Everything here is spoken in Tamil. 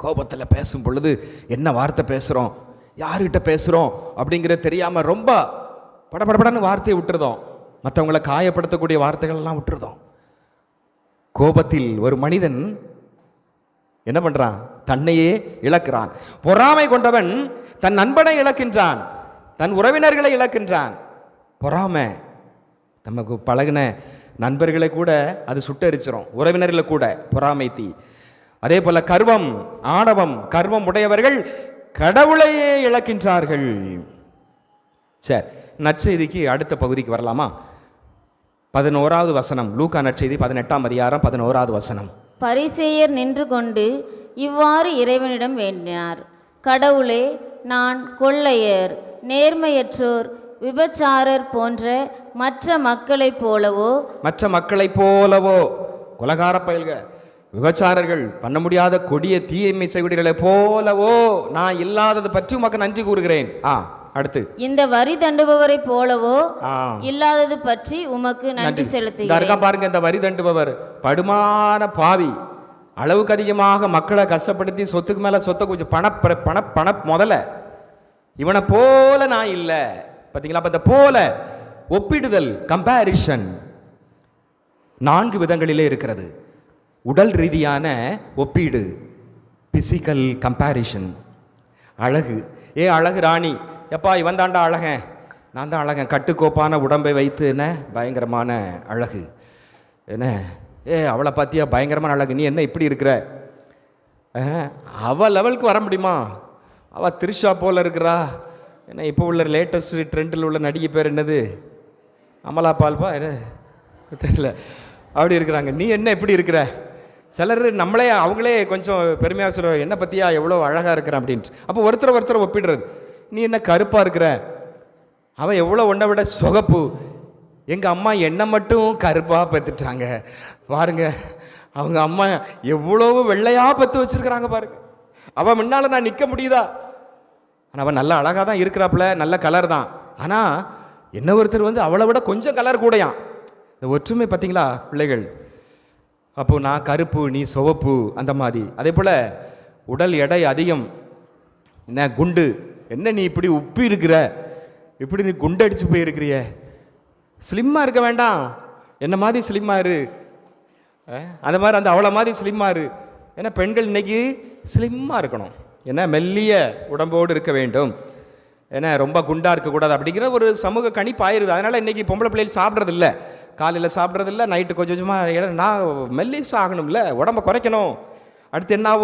கோபத்தில் பேசும் பொழுது என்ன வார்த்தை பேசுகிறோம், யார்கிட்ட பேசுகிறோம் அப்படிங்கிற தெரியாமல் ரொம்ப படபடபடன்னு வார்த்தையை விட்டுருதோம். மற்றவங்களை காயப்படுத்தக்கூடிய வார்த்தைகள் எல்லாம் விட்டுருதோம். கோபத்தில் ஒரு மனிதன் என்ன பண்றான்? தன்னையே இழக்கிறான். பொறாமை கொண்டவன் தன் நண்பனை இழக்கின்றான், தன் உறவினர்களை இழக்கின்றான். பொறாமை நமக்கு பழகின நண்பர்களை கூட அது சுட்டரிச்சிரும், உறவினர்களை கூட பொறாமை தீ. அதே போல கர்வம், ஆணவம், கர்வம் உடையவர்கள் கடவுளையே இழக்கின்றார்கள். சரி, நற்செய்திக்கு அடுத்த பகுதிக்கு வரலாமா? 11வது வசனம், லூக்கா நற்செய்தி 18ஆம் அதிகாரம் 11வது வசனம். பரிசேயர் நின்று கொண்டு இவ்வாறு இறைவனிடம் வேண்டினார்: கடவுளே, நான் கொள்ளையர், நேர்மையற்றோர், விபச்சாரர் போன்ற மற்ற மக்களைப் போலவோ கொலகார பயல்க, விபச்சாரர்கள், பண்ண முடியாத கொடிய தீமை செய்வீர்களே போலவோ நான் இல்லாதது பற்றி உமக்கு நன்றி கூறுகிறேன். அடுத்து, இந்த வரி தண்டுபவரை போலவோ இல்லாதது பற்றி உமக்கு நன்றி செலுத்துகிறேன். பாருங்க, இந்த வரி தண்டுபவர் படுமான பாவி, அளவுக்கு அதிகமாக மக்களை கஷ்டப்படுத்தி சொத்துக்கு மேல சொத்தை கொஞ்சம் பண முதல்ல இவனை போல நான் இல்லை. பார்த்தீங்களா? அப்ப இந்த போல ஒப்பிடுதல், கம்பேரிஷன் 4 விதங்களிலே இருக்கிறது. உடல் ரீதியான ஒப்பீடு, பிசிக்கல் கம்பேரிஷன். அழகு, அழகு ராணி, எப்பா இவன் தாண்டா அழகன், நான் தான் அழகன், கட்டுக்கோப்பான உடம்பை வைத்து என்ன பயங்கரமான அழகு, என்ன அவளை பார்த்தியா பயங்கரமான அழகு, நீ என்ன இப்படி இருக்கிற? அவள் லெவலுக்கு வர முடியுமா? அவள் த்ரிஷா போல இருக்கிறா. ஏன்னா இப்போ உள்ள லேட்டஸ்ட் ட்ரெண்டில் உள்ள நடிகை பேர் என்னது? அமலா பால்பா என்ன தெரியல, அப்படி இருக்கிறாங்க. நீ என்ன எப்படி இருக்கிற? சிலர் நம்மளே அவங்களே கொஞ்சம் பெருமையாக சொல்லுவாங்க, என்ன பற்றியா எவ்வளோ அழகாக இருக்கிறான் அப்படின்ட்டு. அப்போ ஒருத்தர் ஒப்பிடுறது. நீ என்ன கருப்பாக இருக்கிற, அவன் எவ்வளோ ஒன்றை விட சொகப்பு. எங்கள் அம்மா என்னை மட்டும் கருப்பாக பெற்றுட்டாங்க பாருங்க, அவங்க அம்மா எவ்வளோ வெள்ளையாக பெற்று வச்சுருக்கிறாங்க பாருங்க. அவன் முன்னால் நான் நிற்க முடியுதா? ஆனால் அவன் நல்ல அழகாக தான் இருக்கிறாப்புல, நல்ல கலர் தான். ஆனால் என்ன ஒருத்தர் அவளை விட கொஞ்சம் கலர் கூடையான். இந்த ஒற்றுமை பார்த்தீங்களா பிள்ளைகள்? அப்போ நான் கருப்பு, நீ சிவப்பு, அந்த மாதிரி. அதே போல் உடல் எடை அதிகம், என்ன குண்டு, என்ன நீ இப்படி உப்பி இருக்கிற, இப்படி நீ குண்டு அடிச்சு போயிருக்கிறிய, ஸ்லிம்மாக இருக்க வேண்டாம், என்ன மாதிரி ஸ்லிம்மாக இரு, அந்த மாதிரி அந்த அவளை மாதிரி ஸ்லிம்மாக இரு. ஏன்னா பெண்கள் இன்னைக்கு ஸ்லிம்மாக இருக்கணும், ஏன்னா மெல்லிய உடம்போடு இருக்க வேண்டும், ஏன்னா ரொம்ப குண்டாக இருக்கக்கூடாது அப்படிங்கிற ஒரு சமூக கணிப்பு ஆயிடுது. அதனால் இன்றைக்கி பொம்பளை பிள்ளைகள் சாப்பிட்றதில்ல, காலையில் சாப்பிட்றதில்ல, நைட்டு கொஞ்சம் கொஞ்சமாக. நான் மெல்லிஸ் ஆகணும்ல, உடம்பை குறைக்கணும். அடுத்து என்ன ஆகும்?